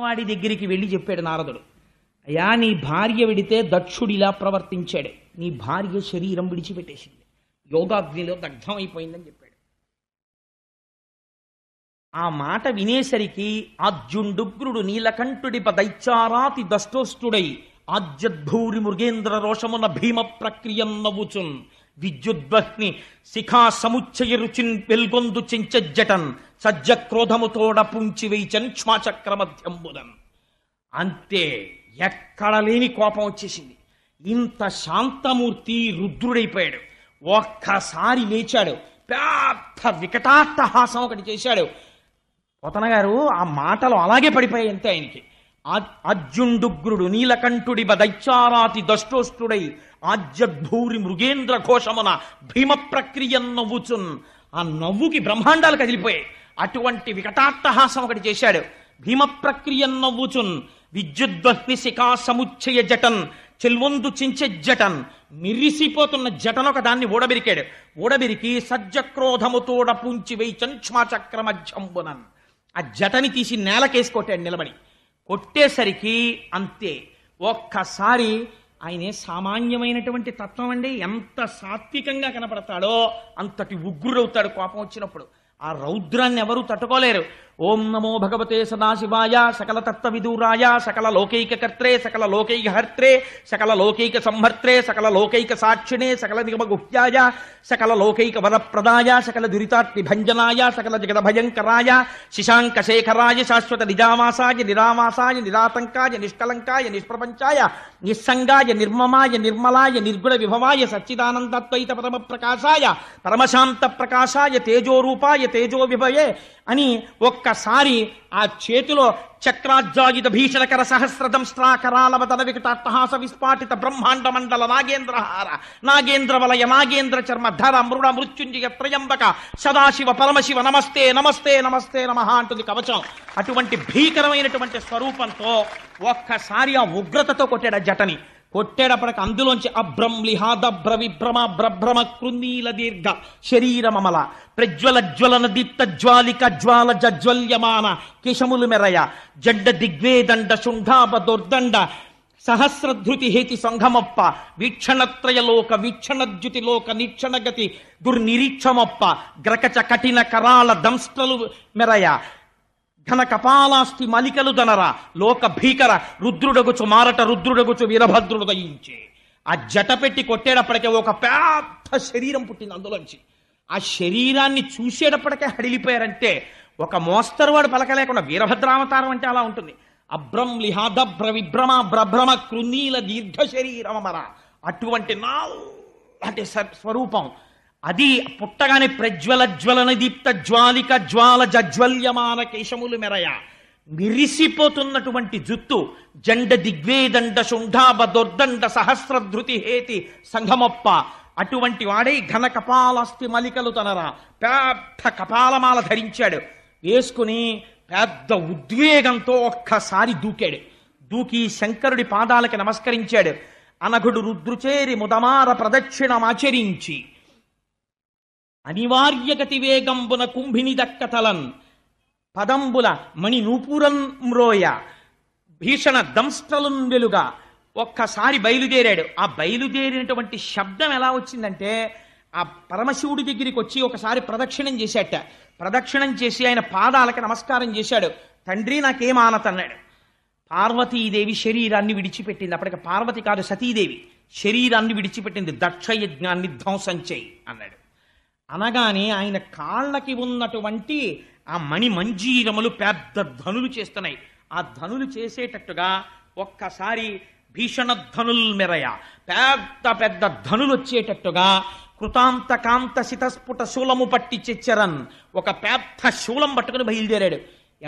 ఉన్నవాడి దగ్గరికి వెళ్ళి చెప్పాడు నారదుడు, అయ్యా నీ భార్య విడితే దక్షుడిలా ప్రవర్తించాడు, నీ భార్య శరీరం విడిచిపెట్టేసింది, యోగాగ్నిలో దగ్ధమైపోయిందని చెప్పాడు. ఆ మాట వినేసరికి ఆజ్యుండుగ్రుడు నీలకంఠుడి దైత్యారాతి దష్టోష్టుడై ఆజ్యద్భూరి మృగేంద్ర రోషమున భీమ ప్రక్రియం నవ్వుచున్ విద్యుద్వహ్ని శిఖా సముచ్చయ రుచిన్ వెల్గొందు చెంచజ్జటన్ సజ్జ క్రోధముతోడ పుంచి వేయిచన్ శ్వాచక్రమధ్యంబుదన్. అంతే, ఎక్కడ లేని కోపం వచ్చేసింది. ఇంత శాంతమూర్తి రుద్రుడైపోయాడు. ఒక్కసారి లేచాడు, పెద్ద వికటాట్టహాసం ఒకటి చేశాడు. పోతన గారు ఆ మాటలు అలాగే పడిపోయాయి అంతే ఆయనకి. అర్జుండుగ్రుడు నీలకంఠుడి దైత్యారాతి దష్టోష్టుడై ఆజ్యద్భూరి మృగేంద్ర ఘోషమున భీమ ప్రక్రియ నవ్వుచున్. ఆ నవ్వుకి బ్రహ్మాండాలు కదిలిపోయాయి. అటువంటి వికటాట్టహాసం ఒకటి చేశాడు. భీమ ప్రక్రియ నవ్వుచున్ విద్యుద్వహ్ని శిఖా సముచ్చయ జటన్ చెల్వొందు చించె జటన్. మిరిసిపోతున్న జటన్ ఒక దాన్ని ఊడబెరికాడు. ఊడబెరికి సజ్జక్రోధముతోడ పుంచి వేయిచన్ శ్వాచక్రమధ్యంబునన్. ఆ జటని తీసి నేలకేసి కొట్టాడు నిలబడి. కొట్టేసరికి అంతే, ఒక్కసారి ఆయనే సామాన్యమైనటువంటి తత్వం అండి. ఎంత సాత్వికంగా కనపడతాడో అంతటి ఉగ్రుడవుతాడు కోపం వచ్చినప్పుడు. ఆ రౌద్రాన్ని ఎవరూ తట్టుకోలేరు. ఓం నమో భగవతే సదాశివాయ సకల తత్వ విదూరాయ సకల లోకైక కర్త్రే సకల లోకైక హర్త్రే సకల లోకైక సంహర్త్రే సకల లోకైక సాక్షిణే సకల నిగమ గుహ్యాయ సకల లోకైక వరప్రదాయ సకల దురితాత్మి భంజనాయ సకల జగద భయంకరాయ శశాంక శేఖరాయ శాశ్వత నిజావాసాయ నిరావాసాయ నిరాతంకాయ నిష్కలంకాయ నిష్ప్రపంచాయ నిస్సంగాయ నిర్మమాయ నిర్మలాయ నిర్గుణ విభవాయ సచ్చిదానందద్వైత పరమ ప్రకాశాయ పరమశాంత ప్రకాశాయ తేజోరూపాయ తేజో విభయే అని ఒక్కసారి ఆ చేతిలో చక్రాజ్జాయుధ భీషణకర సహస్రదంస్ట్రాకరాలవదన వికటాట్టహాస విస్ఫాటిత బ్రహ్మాండ మండల నాగేంద్రహార నాగేంద్ర వలయ నాగేంద్ర చర్మ ధర మృడ మృత్యుంజయ త్రయంబక సదాశివ పరమశివ నమస్తే నమస్తే నమస్తే నమః అంటుంది కవచం. అటువంటి భీకరమైనటువంటి స్వరూపంతో ఒక్కసారి ఆ ఉగ్రతతో కొట్టాడు ఆ జటని. కొట్టేటప్పటికి అందులోంచి అభ్రంలిహాదభ్ర విభ్రమ భ్రభ్రమ కృందీల దీర్ఘ శరీరమమల ప్రజ్వల జ్వలన దీప్త జ్వాలిక జ్వాల జజ్వల్యమాన కేశములు మెరయ జడ్డ దిగ్వేదండ శుంఠాప దుర్దండ సహస్రధృతి హేతి సంఘమప్ప వీక్షణత్రయలోక వీక్షణద్యుతిలోక నీక్షణగతి దుర్నిరీక్షమప్ప గ్రకచ కఠిన కరాళ దంస్ట్రలు మెరయ ఘన కపాలాస్తి మలికలు దనరా లోక భీకర రుద్రుడగుచు మారట రుద్రుడగుచు వీరభద్రుడు దయించి. ఆ జట పెట్టి కొట్టేటప్పటికే ఒక పెద్ద శరీరం పుట్టింది అందులోంచి. ఆ శరీరాన్ని చూసేటప్పటికే హడిలిపోయారంటే ఒక మోస్తరువాడు పలకలేకుండా వీరభద్రావతారం అంటే అలా ఉంటుంది. అభ్రంలిహాదభ్ర విభ్రమ భ్రభ్రమ కృనీల దీర్ఘ శరీరమర అటువంటి నాటి స్వరూపం. అది పుట్టగానే ప్రజ్వల జ్వలన దీప్త జ్వాలిక జ్వాల జజ్వల్యమాన కేశములు మెరయ మిరిసిపోతున్నటువంటి జుత్తు జండ దిగ్వేదండ శుంఠాబ దుర్దండ సహస్రధృతి హేతి సంఘమొప్ప అటువంటి వాడై ఘన కపాలాస్తి మలికలు తనరా పెద్ద కపాలమాల ధరించాడు. వేసుకుని పెద్ద ఉద్వేగంతో ఒక్కసారి దూకాడు. దూకి శంకరుడి పాదాలకి నమస్కరించాడు. అనఘుడు రుద్రుచేరి ముదమార ప్రదక్షిణమాచరించి అనివార్యగతి వేగంబున కుంభిని దక్కతలన్ పదంబుల మణి నూపురం మ్రోయ భీషణ దంస్ట్రలున్ వెలుగా ఒక్కసారి బయలుదేరాడు. ఆ బయలుదేరినటువంటి శబ్దం ఎలా వచ్చిందంటే ఆ పరమశివుడి దగ్గరికి వచ్చి ఒకసారి ప్రదక్షిణం చేశాట. ప్రదక్షిణం చేసి ఆయన పాదాలకి నమస్కారం చేశాడు. తండ్రి నాకేం ఆనతన్నాడు. పార్వతీదేవి శరీరాన్ని విడిచిపెట్టింది. అప్పటికి పార్వతి కాదు సతీదేవి శరీరాన్ని విడిచిపెట్టింది. దక్షయజ్ఞాన్ని ధ్వంసం చేయి అన్నాడు. అనగానే ఆయన కాళ్ళకి ఉన్నటువంటి ఆ మణి మంజీరములు పెద్ద ధనులు చేస్తున్నాయి. ఆ ధనులు చేసేటట్టుగా ఒక్కసారి భీషణ ధనుల్ మెరయ పెద్ద పెద్ద ధనులు వచ్చేటట్టుగా కృతాంత కాంత శితస్ఫుట శూలము పట్టి చెచ్చరన్ ఒక పెద్ద శూలం పట్టుకుని బయలుదేరాడు.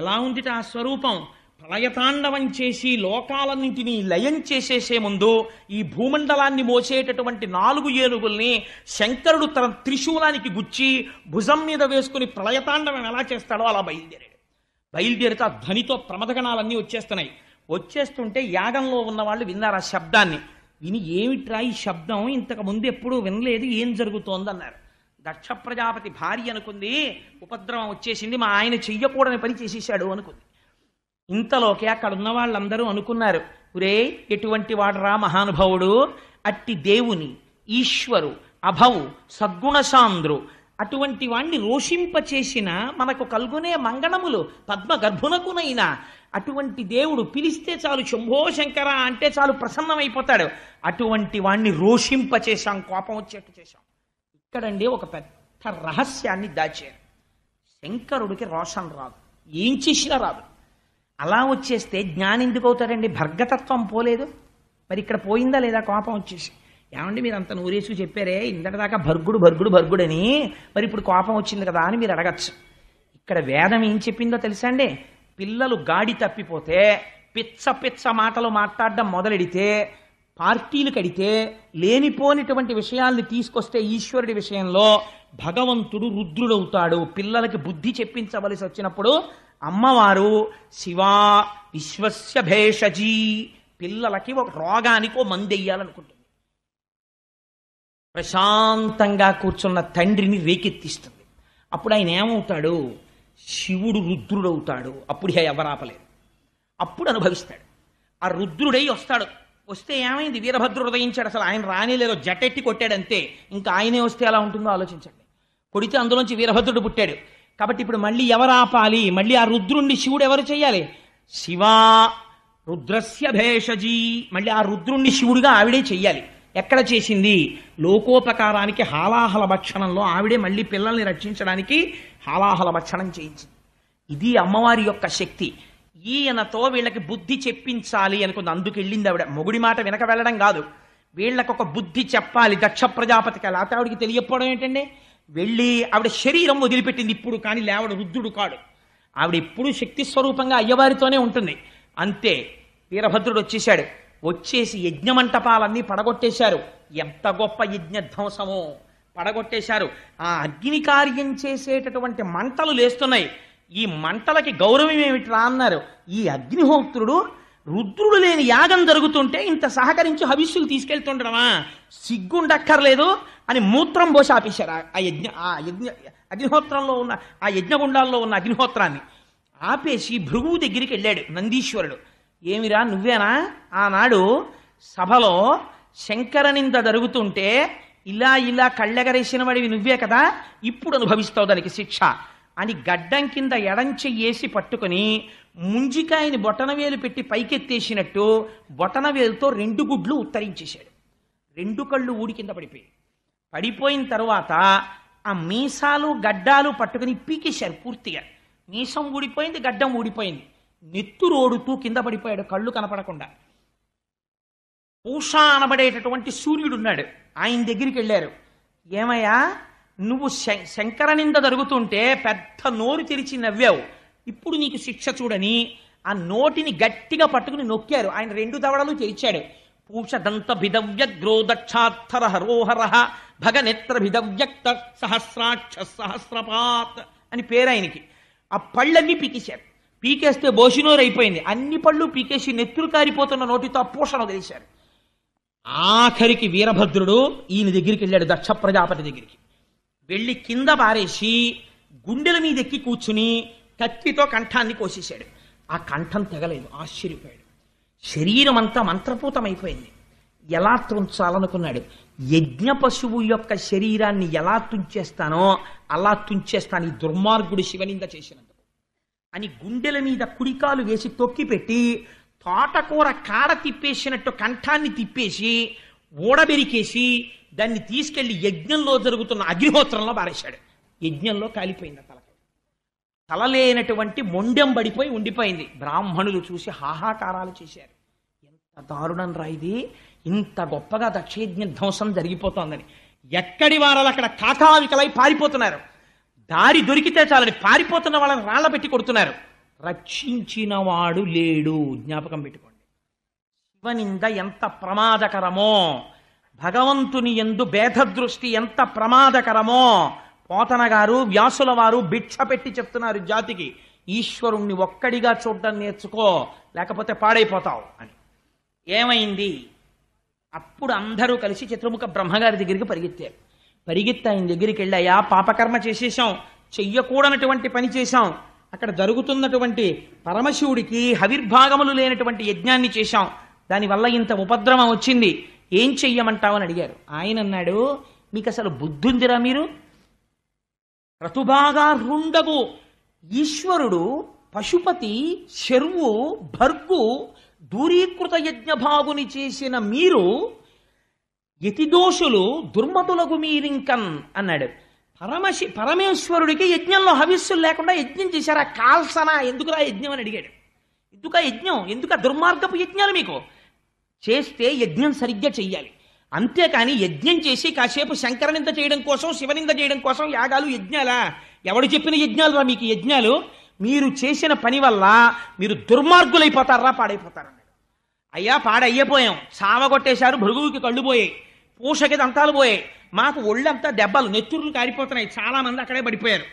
ఎలా ఉంది ఆ స్వరూపం? ప్రళయతాండవం చేసి లోకాలన్నింటినీ లయం చేసేసే ముందు ఈ భూమండలాన్ని మోసేటటువంటి 4 ఏనుగుల్ని శంకరుడు తన త్రిశూలానికి గుచ్చి భుజం మీద వేసుకుని ప్రళయతాండవం ఎలా చేస్తాడో అలా బయలుదేరాడు. బయలుదేరితే ఆ ధ్వనితో ప్రమదగణాలన్నీ వచ్చేస్తున్నాయి. వచ్చేస్తుంటే యాగంలో ఉన్న వాళ్ళు విన్నారు ఆ శబ్దాన్ని. విని ఏమిట్రా ఈ శబ్దం, ఇంతకు ముందు ఎప్పుడూ వినలేదు, ఏం జరుగుతోంది అన్నారు. దక్ష ప్రజాపతి భార్య అనుకుంది ఉపద్రవం వచ్చేసింది, మా ఆయన చెయ్యకూడని పని చేసేసాడు అనుకుంది. ఇంతలోకి అక్కడ ఉన్న వాళ్ళందరూ అనుకున్నారు, ఒరే ఎటువంటి వాడరా మహానుభావుడు, అట్టి దేవుని ఈశ్వరు అభవు సద్గుణశాంద్రు అటువంటి వాణ్ణి రోషింపచేసిన మనకు కల్గొనే మంగళములు పద్మ గర్భునకునైనా అటువంటి దేవుడు పిలిస్తే చాలు శంభో శంకర అంటే చాలు ప్రసన్నమైపోతాడు. అటువంటి వాణ్ణి రోషింపచేశాం, కోపం వచ్చేట్టు చేశాం. ఇక్కడండి ఒక పెద్ద రహస్యాన్ని దాచారు. శంకరుడికి రోషం రాదు, ఏం చేసినా రాదు. అలా వచ్చేస్తే జ్ఞాని ఎందుకు అవుతాడండి? భర్గతత్వం పోలేదు, మరి ఇక్కడ పోయిందా లేదా కోపం వచ్చేసి? ఏమండి మీరు అంత నూరేసు చెప్పారే ఇంతటిదాకా భర్గుడు భర్గుడు భర్గుడని, మరి ఇప్పుడు కోపం వచ్చింది కదా అని మీరు అడగచ్చు. ఇక్కడ వేదం ఏం చెప్పిందో తెలుసా అండి? పిల్లలు గాడి తప్పిపోతే పిచ్చ పిచ్చ మాటలు మాట్లాడడం మొదలెడితే, పార్టీలు కడితే, లేనిపోనిటువంటి విషయాల్ని తీసుకొస్తే ఈశ్వరుడి విషయంలో భగవంతుడు రుద్రుడవుతాడు. పిల్లలకి బుద్ధి చెప్పించవలసి వచ్చినప్పుడు అమ్మవారు శివా విశ్వస్య భేషజీ, పిల్లలకి ఒక రోగానికి మందెయ్యాలనుకుంటుంది. ప్రశాంతంగా కూర్చున్న తండ్రిని రేకెత్తిస్తుంది. అప్పుడు ఆయన ఏమవుతాడు? శివుడు రుద్రుడవుతాడు. అప్పుడు ఎవరాపలేదు, అప్పుడు అనుభవిస్తాడు. ఆ రుద్రుడై వస్తాడు. వస్తే ఏమైంది? వీరభద్రుడు ఉదయించాడు. అసలు ఆయన రానేలేదో జటెట్టి కొట్టాడంతే. ఇంకా ఆయనే వస్తే ఎలా ఉంటుందో ఆలోచించండి. కొడితే అందులోంచి వీరభద్రుడు పుట్టాడు. కాబట్టి ఇప్పుడు మళ్ళీ ఎవరాపాలి? మళ్ళీ ఆ రుద్రుణ్ణి శివుడు ఎవరు చెయ్యాలి? శివా రుద్రస్య భేషజీ, మళ్ళీ ఆ రుద్రుణ్ణి శివుడిగా ఆవిడే చెయ్యాలి. ఎక్కడ చేసింది? లోకోపకారానికి హాలాహల భక్షణంలో ఆవిడే మళ్ళీ పిల్లల్ని రక్షించడానికి హాలాహల భక్షణం చేయించింది. ఇది అమ్మవారి యొక్క శక్తి. ఈయనతో వీళ్ళకి బుద్ధి చెప్పించాలి అనుకుంది. అందుకు వెళ్ళింది ఆవిడ. మొగుడి మాట వినక వెళ్ళడం కాదు, వీళ్ళకు ఒక బుద్ధి చెప్పాలి దక్ష ప్రజాపతికి. లేకపోతే ఆవిడికి తెలియకపోవడం ఏంటండి? వెళ్ళి ఆవిడ శరీరం వదిలిపెట్టింది ఇప్పుడు, కానీ లేవడు రుద్రుడు కాడు. ఆవిడ ఎప్పుడూ శక్తి స్వరూపంగా అయ్యవారితోనే ఉంటుంది. అంతే వీరభద్రుడు వచ్చేశాడు. వచ్చేసి యజ్ఞమంటపాలన్నీ పడగొట్టేశారు. ఎంత గొప్ప యజ్ఞధ్వంసమో పడగొట్టేశారు. ఆ అగ్ని కార్యం చేసేటటువంటి మంటలు లేస్తున్నాయి. ఈ మంటలకి గౌరవం ఏమిట్రా అన్నారు. ఈ అగ్నిహోత్రుడు రుద్రుడు లేని యాగం జరుగుతుంటే ఇంత సహకరించి హవిస్సులు తీసుకెళ్తుండడమా? సిగ్గుండక్కర్లేదు అని మూత్రం పోసి ఆపేశారు అగ్నిహోత్రంలో ఉన్న ఆ యజ్ఞగుండాల్లో ఉన్న అగ్నిహోత్రాన్ని ఆపేసి భృగువు దగ్గరికి వెళ్ళాడు నందీశ్వరుడు. ఏమిరా నువ్వేనా ఆనాడు సభలో శంకరనింద జరుగుతుంటే ఇలా ఇలా కళ్ళెగరేసిన వాడివి నువ్వే కదా, ఇప్పుడు అనుభవిస్తావు దానికి శిక్ష అని గడ్డం కింద ఎడంచెయ్యేసి పట్టుకుని ముంజికాయని బొటనవేలు పెట్టి పైకెత్తేసినట్టు బొటనవేలుతో 2 గుడ్లు ఉత్తరించేశాడు. 2 కళ్ళు ఊడి కింద పడిపోయిన తర్వాత ఆ మీసాలు గడ్డాలు పట్టుకుని పీకేశారు పూర్తిగా. మీసం ఊడిపోయింది, గడ్డం ఊడిపోయింది. నెత్తురోడుతూ కింద పడిపోయాడు కళ్ళు కనపడకుండా. పూష అనబడేటటువంటి సూర్యుడున్నాడు, ఆయన దగ్గరికి వెళ్ళారు. ఏమయ్యా నువ్వు శంకరనింద జరుగుతుంటే పెద్ద నోరు తెరిచి నవ్వావు, ఇప్పుడు నీకు శిక్ష చూడని ఆ నోటిని గట్టిగా పట్టుకుని నొక్కారు. ఆయన 2 దవడలు తెరిచాడు. పూషదంత భిదవ్యగ్రో దక్షాత్తర హరోహర భగనేత్ర భిదవ్యక్త సహస్రాక్ష సహస్రపాత్ అని పేరు ఆయనకి. ఆ పళ్ళన్నీ పీకేశారు. పీకేస్తే బోసినోరు అయిపోయింది. అన్ని పళ్ళు పీకేసి నెత్తురు కారిపోతున్న నోటితో పూషణ వదిలేశారు. ఆఖరికి వీరభద్రుడు ఈయన దగ్గరికి వెళ్ళాడు, దక్ష ప్రజాపతి దగ్గరికి. వెళ్ళి కింద పారేసి గుండెల మీద ఎక్కి కూర్చుని కత్తితో కంఠాన్ని కోసేశాడు. ఆ కంఠం తెగలేదు. ఆశ్చర్యపోయాడు. శరీరం అంతా మంత్రపూతమైపోయింది. ఎలా తుంచాలనుకున్నాడు. యజ్ఞ పశువు యొక్క శరీరాన్ని ఎలా తుంచేస్తానో అలా తుంచేస్తాను ఈ దుర్మార్గుడు శివనింద చేసినందుకు అని గుండెల మీద కుడికాలు వేసి తొక్కి పెట్టి తోటకూర కాడ తిప్పేసినట్టు కంఠాన్ని తిప్పేసి ఊడబెరికేసి దాన్ని తీసుకెళ్లి యజ్ఞంలో జరుగుతున్న అగ్నిహోత్రంలో పారేశాడు. యజ్ఞంలో కాలిపోయింది తల లేనటువంటి మొండెం పడిపోయి ఉండిపోయింది. బ్రాహ్మణులు చూసి హాహాకారాలు చేశారు. ఎంత దారుణం రా ఇది, ఇంత గొప్పగా దక్షయజ్ఞ ధ్వంసం జరిగిపోతోందని. ఎక్కడి వారాలు అక్కడ కాకావికలై పారిపోతున్నారు. దారి దొరికితే చాలని పారిపోతున్న వాళ్ళని రాళ్ల పెట్టి కొడుతున్నారు. రక్షించిన వాడు లేడు. జ్ఞాపకం పెట్టుకోండి. శివనింద ఎంత ప్రమాదకరమో, భగవంతుని యందు భేదదృష్టి ఎంత ప్రమాదకరమో పోతన గారు వ్యాసుల వారు భిక్ష పెట్టి చెప్తున్నారు జాతికి. ఈశ్వరుణ్ణి ఒక్కడిగా చూడడం నేర్చుకో, లేకపోతే పాడైపోతావు అని. ఏమైంది? అప్పుడు అందరూ కలిసి చతుర్ముఖ బ్రహ్మగారి దగ్గరికి పరిగెత్తారు. పరిగెత్తి ఆయన దగ్గరికి వెళ్ళాయా, పాపకర్మ చేసేసాం, చెయ్యకూడనటువంటి పని చేశాం, అక్కడ జరుగుతున్నటువంటి పరమశివుడికి హవిర్భాగములు లేనటువంటి యజ్ఞాన్ని చేశాం, దానివల్ల ఇంత ఉపద్రవం వచ్చింది, ఏం చెయ్యమంటావని అడిగారు. ఆయన అన్నాడు, మీకు అసలు బుద్ధుందిరా మీరు? క్రతుభాగారుండగు ఈశ్వరుడు పశుపతి శర్వు భర్గు దూరీకృత యజ్ఞభాగుని చేసిన మీరు యతిదోషులు దుర్మతులకు మీరింకన్ అన్నాడు. పరమేశ్వరుడికి యజ్ఞంలో హవిస్సులు లేకుండా యజ్ఞం చేశారా? కాల్సనా? ఎందుకురా యజ్ఞం అని అడిగాడు. ఎందుక యజ్ఞం? ఎందుక దుర్మార్గపు యజ్ఞాలు? మీకు చేస్తే యజ్ఞం సరిగ్గా చెయ్యాలి, అంతేకాని యజ్ఞం చేసి కాసేపు శంకరనింద చేయడం కోసం శివనింద చేయడం కోసం యాగాలు యజ్ఞాలా? ఎవడు చెప్పిన యజ్ఞాలు రా మీకు యజ్ఞాలు? మీరు చేసిన పని వల్ల మీరు దుర్మార్గులైపోతారా, పాడైపోతారన్నాడు. అయ్యా పాడయ్యపోయాం, చావగొట్టేశారు, భృగువుకి కళ్ళు పోయాయి, పూషకి దంతాలు పోయాయి, మాకు ఒళ్ళంతా దెబ్బలు నెత్తురులు కారిపోతున్నాయి, చాలా మంది అక్కడే పడిపోయారు.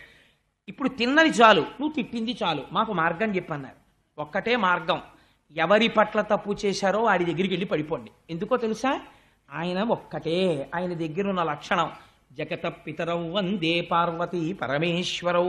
ఇప్పుడు తిన్నది చాలు, నువ్వు తిట్టింది చాలు, మాకు మార్గం చెప్పన్నారు. ఒక్కటే మార్గం, ఎవరి పట్ల తప్పు చేశారో వాడి దగ్గరికి వెళ్ళి పడిపోండి. ఎందుకో తెలుసా? ఆయన ఒక్కటే, ఆయన దగ్గర ఉన్న లక్షణం జగత పితరౌ వందే పార్వతీ పరమేశ్వరౌ